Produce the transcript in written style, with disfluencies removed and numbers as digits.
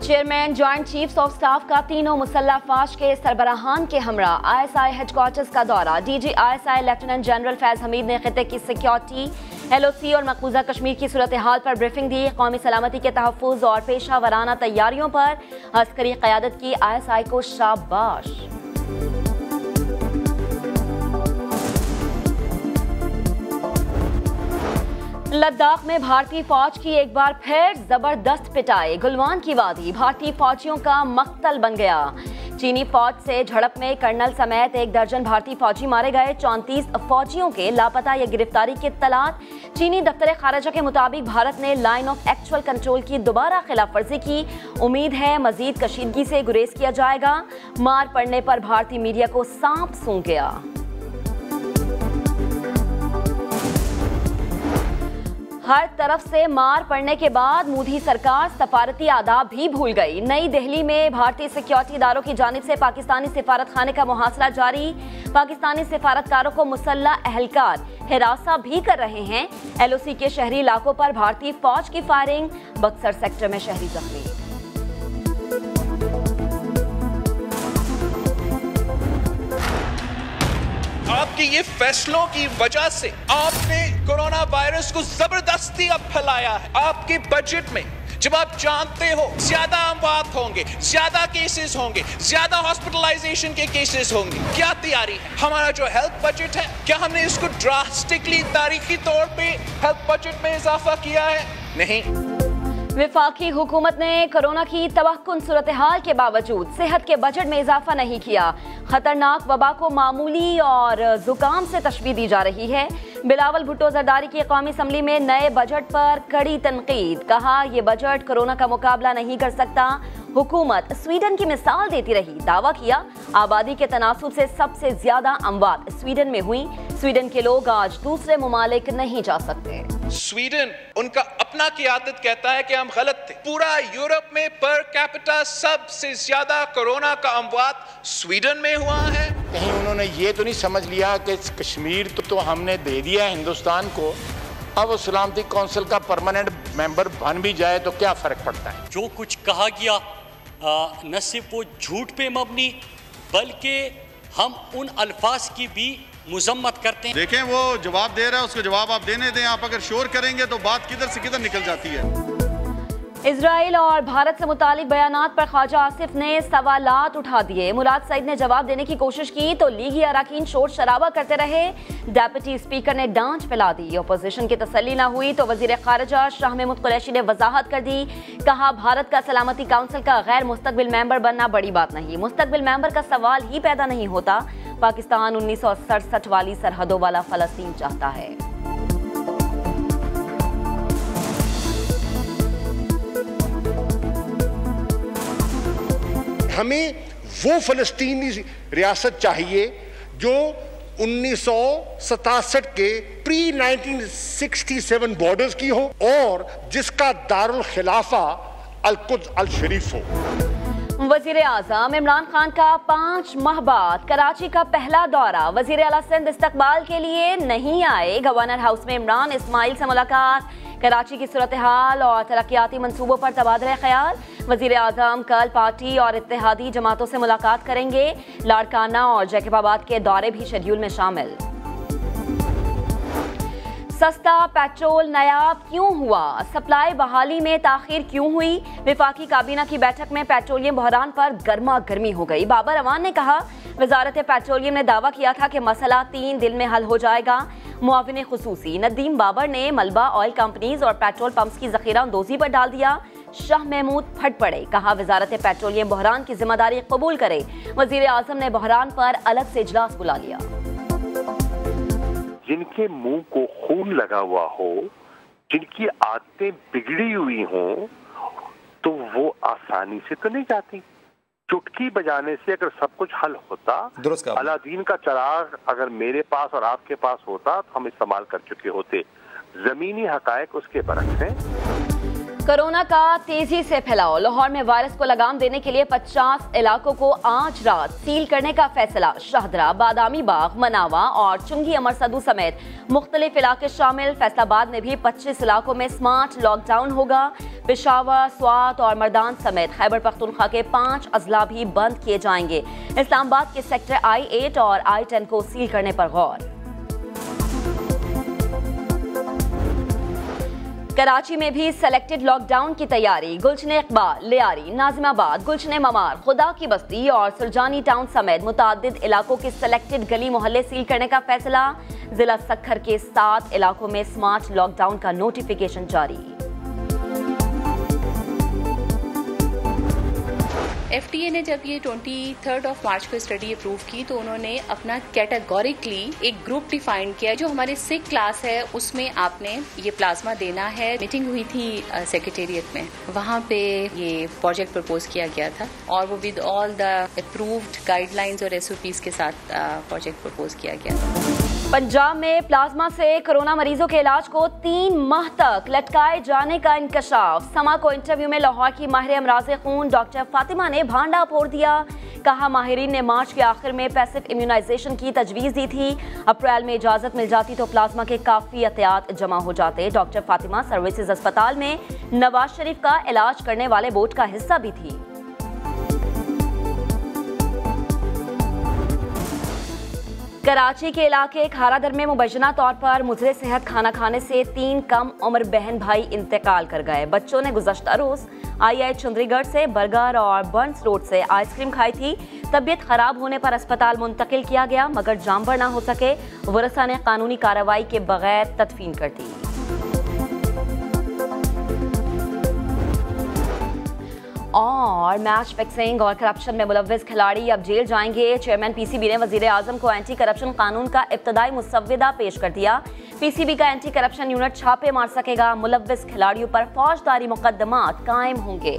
Chairman joint chiefs of staff का तीनों मुसल्लह अफवाज के सरबराहान के हमरा ISI हेडक्वार्टर्स का दौरा। DG ISI lieutenant general Faiz Hamid ने खिते की सिक्योरिटी, LOC और मकबूजा कश्मीर की सूरत हाल पर ब्रीफिंग दी। कौमी सलामती के तहफ़्फ़ुज़ और पेशा वराना तैयारियों पर अस्करी क़यादत की ISI को शाबाश। लद्दाख में भारतीय फौज की एक बार फिर जबरदस्त पिटाई। गुलवान की वादी भारतीय फौजियों का मक्तल बन गया। चीनी फौज से झड़प में कर्नल समेत 1 दर्जन भारतीय फौजी मारे गए। 34 फौजियों के लापता या गिरफ्तारी की इत्तलात। चीनी दफ्तर खारजा के मुताबिक भारत ने लाइन ऑफ एक्चुअल कंट्रोल की दोबारा खिलाफ वर्जी की। उम्मीद है मजीद कशीदगी से गुरेज किया जाएगा। मार पड़ने पर भारतीय मीडिया को सांप सूंघ गया। हर तरफ से मार पड़ने के बाद मोदी सरकार सफारती आदाब भी भूल गई। नई दिल्ली में भारतीय सिक्योरिटी इदारों की जानिब से पाकिस्तानी सिफारत खाने का मुहासरा जारी। पाकिस्तानी सिफारतकारों को मुसल्लह अहलकार हिरासा भी कर रहे हैं। LOC के शहरी इलाकों पर भारतीय फौज की फायरिंग। बक्सर सेक्टर में शहरी जख्मी। आपके ये फैसलों की वजह से आपने कोरोना वायरस को जबरदस्ती अब फैलाया है। आपके बजट में जब आप जानते हो ज्यादा अमवात होंगे, ज्यादा केसेस होंगे, ज्यादा हॉस्पिटलाइजेशन के केसेस होंगे, क्या तैयारी है? हमारा जो हेल्थ बजट है, क्या हमने इसको ड्रास्टिकली तारीखी तौर पे हेल्थ बजट में इजाफा किया है? नहीं। वफाकी हुकूमत ने कोरोना की तबाहकुन सूरत हाल के बावजूद सेहत के बजट में इजाफा नहीं किया। खतरनाक वबा को मामूली और जुकाम से तशबीह दी जा रही है। बिलावल भुट्टो जरदारी की कौमी असम्बली में नए बजट पर कड़ी तनकीद। कहा यह बजट कोरोना का मुकाबला नहीं कर सकता। हुकूमत स्वीडन की मिसाल देती रही। दावा किया आबादी के तनासुब से सबसे ज्यादा अमवात स्वीडन में हुई। स्वीडन के लोग आज दूसरे मुमालिक नहीं जा सकते। स्वीडन उनका अपना क़यादत कहता है कि हम गलत थे। पूरा यूरोप में पर कैपिटा सबसे ज्यादा कोरोना का अमवात स्वीडन में हुआ है। कहीं उन्होंने ये तो नहीं समझ लिया कि कश्मीर तो हमने दे दिया हिंदुस्तान को, अब वो सलामती काउंसिल का परमानेंट मेंबर बन भी जाए तो क्या फर्क पड़ता है? जो कुछ कहा गया न सिर्फ वो झूठ पे मबनी, बल्कि हम उन अल्फाज की भी मुजम्मत करते हैं। देखें वो जवाब दे रहा है, उसको जवाब आप देने दें। आप अगर शोर करेंगे तो बात किधर से किधर निकल जाती है। इजराइल और भारत से मुतालिक बयानात पर ख्वाजा आसिफ ने सवालात उठा दिए। मुराद सईद ने जवाब देने की कोशिश की तो लीगी अरकान शोर शराबा करते रहे। डेप्यूटी स्पीकर ने डांट फैला दी। अपोजिशन की तसल्ली न हुई तो वजीर खारजा शाह महमूद कुरैशी ने वजाहत कर दी। कहा भारत का सलामती काउंसिल का गैर मुस्तकबिल मेंबर बनना बड़ी बात नहीं। मुस्तकबिल मेंबर का सवाल ही पैदा नहीं होता। पाकिस्तान 1967 वाली सरहदों वाला फलस्तीन चाहता है। हमें वो फलस्तीनी रियासत चाहिए जो 1967 के प्री 1967 बॉर्डर्स की हो और जिसका दारुल खिलाफा अल-कुद्स अल-शरीफ हो। वजीर आज़म इमरान खान का 5 माह बाद कराची का पहला दौरा। वजीर आला सिंध इस्तकबाल के लिए नहीं आए। गवर्नर हाउस में इमरान इस्माइल से मुलाकात। कराची की सूरत हाल और तरक्याती मंसूबों पर तबादला ख्याल। वजीर आज़म कल पार्टी और इत्तेहादी जमातों से मुलाकात करेंगे। लाड़काना और जैकबाबाद के दौरे भी शेड्यूल में शामिल। सस्ता पेट्रोल नायाब क्यों हुआ? सप्लाई बहाली में ताखीर क्यों हुई? वफाकी काबीना की बैठक में पेट्रोलियम बहरान पर गर्मा गर्मी हो गई। बाबर अवान ने कहा वजारत पेट्रोलियम ने दावा किया था कि मसला 3 दिन में हल हो जाएगा। मुआविन खुसूसी नदीम बाबर ने मलबा ऑयल कंपनीज और पेट्रोल पंप्स की जखीरा अंदोजी पर डाल दिया। शाह महमूद फट पड़े। कहा वजारत पेट्रोलियम बहरान की जिम्मेदारी कबूल करे। वजीर आजम ने बहरान पर अलग से इजलास बुला लिया। जिनके मुंह को खून लगा हुआ हो, जिनकी आदतें बिगड़ी हुई हों, तो वो आसानी से तो नहीं जाती। चुटकी बजाने से अगर सब कुछ हल होता, अलादीन का चिराग अगर मेरे पास और आपके पास होता तो हम इस्तेमाल कर चुके होते। जमीनी हकायक उसके बरक्स हैं। कोरोना का तेजी से फैलाव। लाहौर में वायरस को लगाम देने के लिए 50 इलाकों को आज रात सील करने का फैसला। शाहदरा, बादामी बाग, मनावा और चुंगी अमर सदू समेत मुख्तलिफ इलाके शामिल। फैसलाबाद में भी 25 इलाकों में स्मार्ट लॉकडाउन होगा। पेशावर, स्वात और मर्दान समेत खैबर पख्तूनख्वा के 5 अजला भी बंद किए जाएंगे। इस्लामाबाद के सेक्टर I-8 और I-10 को सील करने पर गौर। कराची में भी सेलेक्टेड लॉकडाउन की तैयारी। गुलशन इकबाल, लियारी, नाजिमाबाद, गुलशन ममार, खुदा की बस्ती और सुरजानी टाउन समेत मुतादिद इलाकों के सेलेक्टेड गली मोहल्ले सील करने का फैसला। जिला सक्खर के 7 इलाकों में स्मार्ट लॉकडाउन का नोटिफिकेशन जारी। FDA ने जब ये 23 मार्च को स्टडी अप्रूव की तो उन्होंने अपना कैटेगोरिकली एक ग्रुप डिफाइन किया। जो हमारे सिक क्लास है उसमें आपने ये प्लाज्मा देना है। मीटिंग हुई थी सेक्रेटेरिएट में, वहाँ पे ये प्रोजेक्ट प्रपोज किया गया था और वो with all the approved guidelines और SOPs के साथ प्रोजेक्ट प्रपोज किया गया था। पंजाब में प्लाज्मा से कोरोना मरीजों के इलाज को 3 माह तक लटकाए जाने का इंकशाफ। समा को इंटरव्यू में लाहौर की माहिर अमराज़े खून डॉक्टर फातिमा ने भांडा फोड़ दिया। कहा माहिरीन ने मार्च के आखिर में पैसिव इम्यूनाइजेशन की तजवीज़ दी थी। अप्रैल में इजाज़त मिल जाती तो प्लाज्मा के काफ़ी एहतियात जमा हो जाते। डॉक्टर फातिमा सर्विसेज अस्पताल में नवाज शरीफ का इलाज करने वाले बोर्ड का हिस्सा भी थी। कराची के इलाके खारादर में मुबैना तौर पर मुजरे सेहत खाना खाने से 3 कम उम्र बहन भाई इंतकाल कर गए। बच्चों ने गुज़श्ता रोज आई चुंदरीगढ़ से बर्गर और बर्न्स रोड से आइसक्रीम खाई थी। तबीयत खराब होने पर अस्पताल मुंतकिल किया गया मगर जामबर ना हो सके। वरसा ने कानूनी कार्रवाई के बगैर तदफीन कर दी। और मैच फिक्सिंग और करप्शन में मुलव्विस खिलाड़ी अब जेल जाएंगे। चेयरमैन PCB ने वजीर आजम को एंटी करप्शन कानून का इब्तदाई मुसव्विदा पेश कर दिया। PCB का एंटी करप्शन यूनिट छापे मार सकेगा। मुलव्विस खिलाड़ियों पर फौजदारी मुकदमात कायम होंगे।